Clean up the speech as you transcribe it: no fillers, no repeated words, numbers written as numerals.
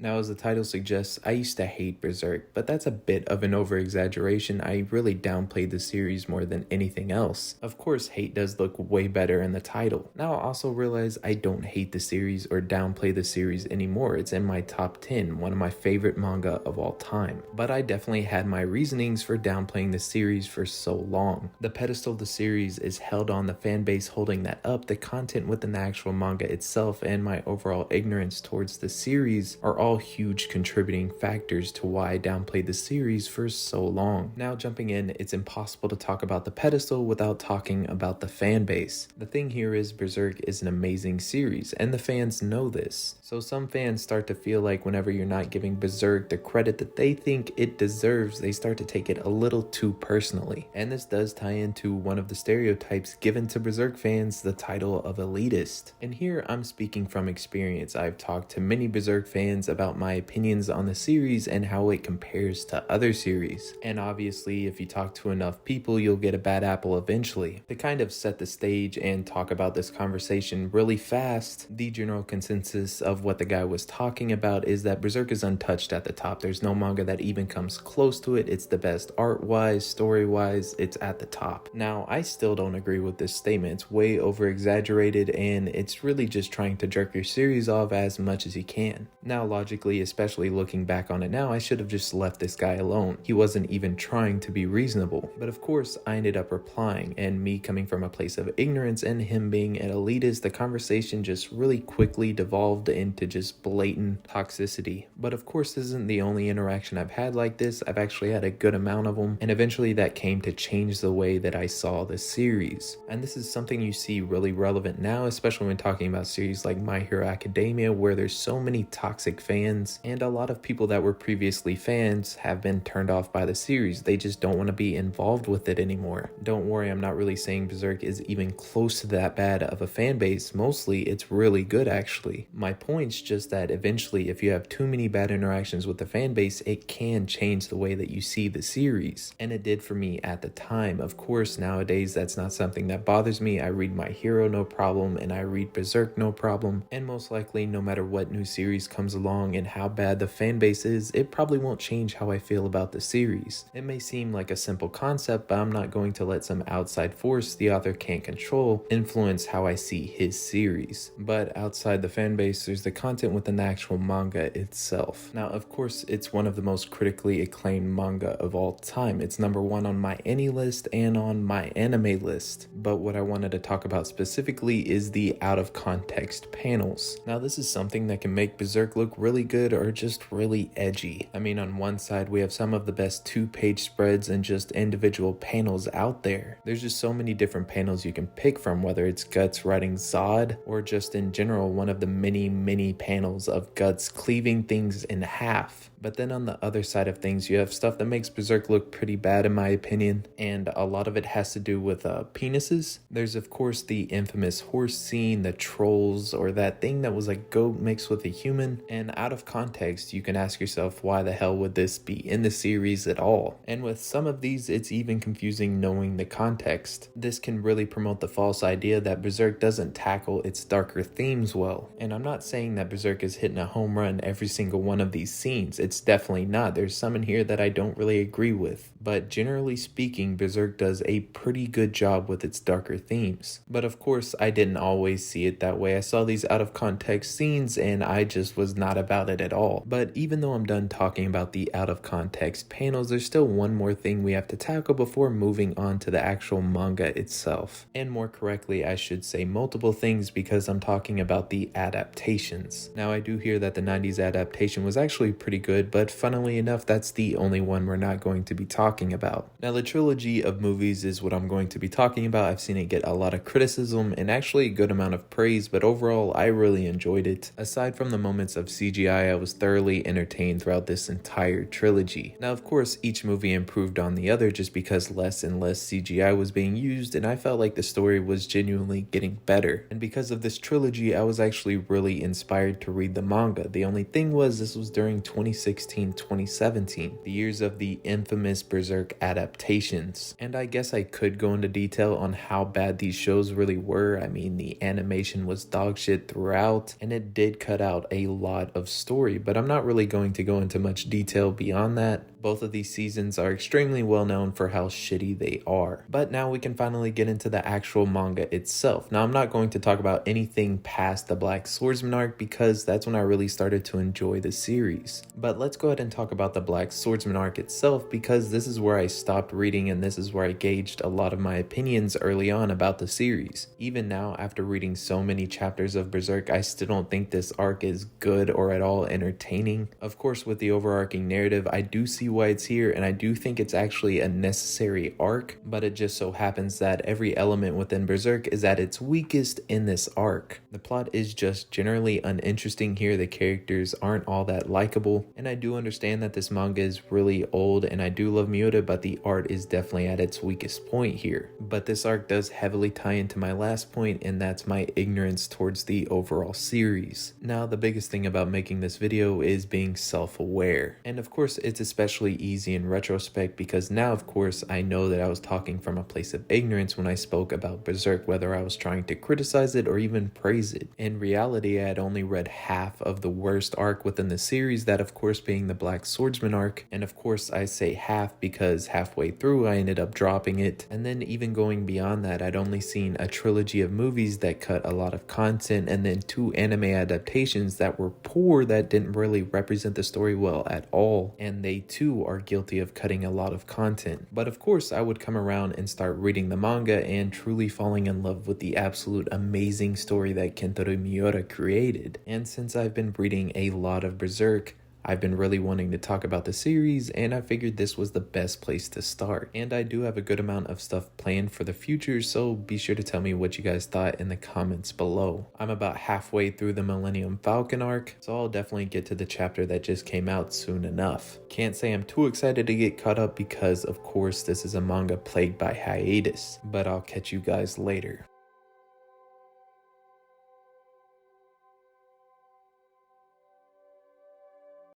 Now, as the title suggests, I used to hate Berserk, but that's a bit of an over-exaggeration. I really downplayed the series more than anything else. Of course, hate does look way better in the title. Now, I also realize I don't hate the series or downplay the series anymore. It's in my top 10, one of my favorite manga of all time. But I definitely had my reasonings for downplaying the series for so long. The pedestal of the series is held on the fanbase holding that up, the content within the actual manga itself, and my overall ignorance towards the series are all huge contributing factors to why I downplayed the series for so long. Now jumping in, it's impossible to talk about the pedestal without talking about the fan base. The thing here is Berserk is an amazing series, and the fans know this. So some fans start to feel like whenever you're not giving Berserk the credit that they think it deserves, they start to take it a little too personally. And this does tie into one of the stereotypes given to Berserk fans, the title of elitist. And here I'm speaking from experience. I've talked to many Berserk fans about my opinions on the series and how it compares to other series. And obviously, if you talk to enough people, you'll get a bad apple eventually. To kind of set the stage and talk about this conversation really fast, the general consensus of what the guy was talking about is that Berserk is untouched at the top. There's no manga that even comes close to it. It's the best art-wise, story-wise, it's at the top. Now, I still don't agree with this statement. It's way over-exaggerated, and it's really just trying to jerk your series off as much as you can. Now, logically, especially looking back on it now, I should have just left this guy alone. He wasn't even trying to be reasonable. But of course, I ended up replying, and me coming from a place of ignorance and him being an elitist, the conversation just really quickly devolved into just blatant toxicity. But of course, this isn't the only interaction I've had like this. I've actually had a good amount of them, and eventually that came to change the way that I saw the series. And this is something you see really relevant now, especially when talking about series like My Hero Academia, where there's so many toxic fans, and a lot of people that were previously fans have been turned off by the series. They just don't want to be involved with it anymore. Don't worry, I'm not really saying Berserk is even close to that bad of a fan base. Mostly it's really good actually. My point's just that eventually if you have too many bad interactions with the fan base, it can change the way that you see the series. And it did for me at the time. Of course, nowadays that's not something that bothers me. I read My Hero no problem, and I read Berserk no problem. And most likely, no matter what new series comes along and how bad the fan base is, it probably won't change how I feel about the series. It may seem like a simple concept, but I'm not going to let some outside force the author can't control influence how I see his series. But outside the fan base, there's the content within the actual manga itself. Now, of course, it's one of the most critically acclaimed manga of all time. It's number one on my any list and on my anime list. But what I wanted to talk about specifically is the out of context panels. Now, this is something that can make Berserk look really good or just really edgy. I mean, on one side, we have some of the best 2-page spreads and just individual panels out there. There's just so many different panels you can pick from, whether it's Guts writing Zod or just in general one of the many panels of Guts cleaving things in half. But then on the other side of things, you have stuff that makes Berserk look pretty bad in my opinion, and a lot of it has to do with penises. There's of course the infamous horse scene, the trolls, or that thing that was a goat mixed with a human, and out of context you can ask yourself, why the hell would this be in the series at all? And with some of these, it's even confusing knowing the context. This can really promote the false idea that Berserk doesn't tackle its darker themes well. And I'm not saying that Berserk is hitting a home run every single one of these scenes. It's definitely not. There's some in here that I don't really agree with. But generally speaking, Berserk does a pretty good job with its darker themes. But of course, I didn't always see it that way. I saw these out of context scenes and I just was not about it at all. But even though I'm done talking about the out of context panels, there's still one more thing we have to tackle before moving on to the actual manga itself. And more correctly, I should say multiple things because I'm talking about the adaptations. Now, I do hear that the 90s adaptation was actually pretty good, but funnily enough, that's the only one we're not going to be talking about. Now, the trilogy of movies is what I'm going to be talking about. I've seen it get a lot of criticism and actually a good amount of praise, but overall, I really enjoyed it. Aside from the moments of CGI, I was thoroughly entertained throughout this entire trilogy. Now, of course, each movie improved on the other just because less and less CGI was being used, and I felt like the story was genuinely getting better. And because of this trilogy, I was actually really inspired to read the manga. The only thing was, this was during 2016 2016, 2017, the years of the infamous Berserk adaptations. And I guess I could go into detail on how bad these shows really were. I mean, the animation was dog shit throughout, and it did cut out a lot of story, but I'm not really going to go into much detail beyond that. Both of these seasons are extremely well known for how shitty they are. But now we can finally get into the actual manga itself. Now, I'm not going to talk about anything past the Black Swordsman arc because that's when I really started to enjoy the series. But let's go ahead and talk about the Black Swordsman arc itself, because this is where I stopped reading and this is where I gauged a lot of my opinions early on about the series. Even now, after reading so many chapters of Berserk, I still don't think this arc is good or at all entertaining. Of course, with the overarching narrative, I do see why it's here, and I do think it's actually a necessary arc, but it just so happens that every element within Berserk is at its weakest in this arc. The plot is just generally uninteresting here, the characters aren't all that likable, and I do understand that this manga is really old and I do love Miura, but the art is definitely at its weakest point here. But this arc does heavily tie into my last point, and that's my ignorance towards the overall series. Now, the biggest thing about making this video is being self-aware, and of course it's especially easy in retrospect because now of course I know that I was talking from a place of ignorance when I spoke about Berserk, whether I was trying to criticize it or even praise it. In reality, I had only read half of the worst arc within the series, that of course being the Black Swordsman arc, and of course I say half because halfway through I ended up dropping it, and then even going beyond that I'd only seen a trilogy of movies that cut a lot of content, and then 2 anime adaptations that were poor, that didn't really represent the story well at all, and they too are guilty of cutting a lot of content. But of course I would come around and start reading the manga and truly falling in love with the absolute amazing story that Kentaro Miura created. And since I've been reading a lot of Berserk, I've been really wanting to talk about the series, and I figured this was the best place to start. And I do have a good amount of stuff planned for the future, so be sure to tell me what you guys thought in the comments below. I'm about halfway through the Millennium Falcon arc, so I'll definitely get to the chapter that just came out soon enough. Can't say I'm too excited to get caught up because of course this is a manga plagued by hiatus, but I'll catch you guys later.